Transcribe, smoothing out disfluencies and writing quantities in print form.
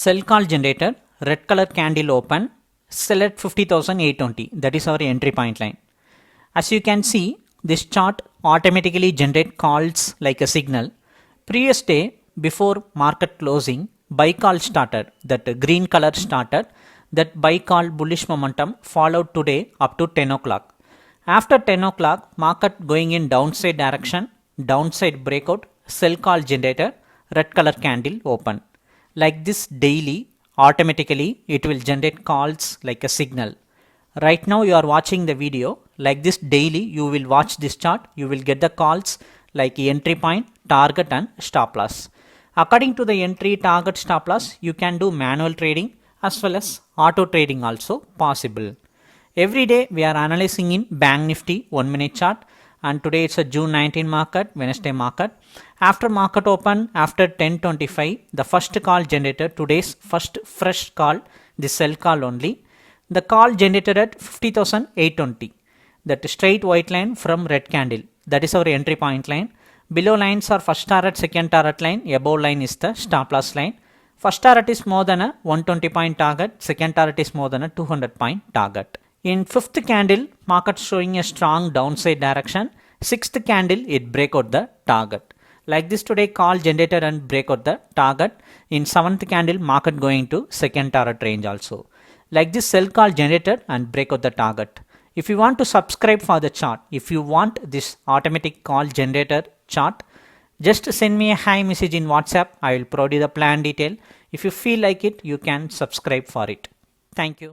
Sell call generator, red color candle open, sell at 50,820. That is our entry point line. As you can see, this chart automatically generate calls like a signal. Previous day before market closing, buy call started. That green color started. That buy call bullish momentum followed today up to 10 o'clock. After 10 o'clock, market going in downside direction, downside breakout, sell call generator, red color candle open. Like this daily, automatically it will generate calls like a signal. Right now you are watching the video. Like this daily you will watch this chart. You will get the calls like entry point, target and stop loss. According to the entry, target, stop loss, you can do manual trading as well as auto trading also possible. Every day we are analyzing in Bank Nifty 1 minute chart, and today it's a June 19 market, Wednesday market. After market open, after 10:25, the first call generated, today's first fresh call, the sell call only. The call generated at 50,820. That straight white line from red candle. That is our entry point line. Below lines are first target, second target line. Above line is the stop loss line. First target is more than a 120 point target. Second target is more than a 200 point target. In fifth candle, market showing a strong downside direction. Sixth candle, it break out the target. Like this today, call generated and break out the target. In seventh candle, market going to second target range also. Like this, sell call generated and break out the target. If you want to subscribe for the chart, if you want this automatic call generator chart, just send me a hi message in WhatsApp. I will provide you the plan detail. If you feel like it, you can subscribe for it. Thank you.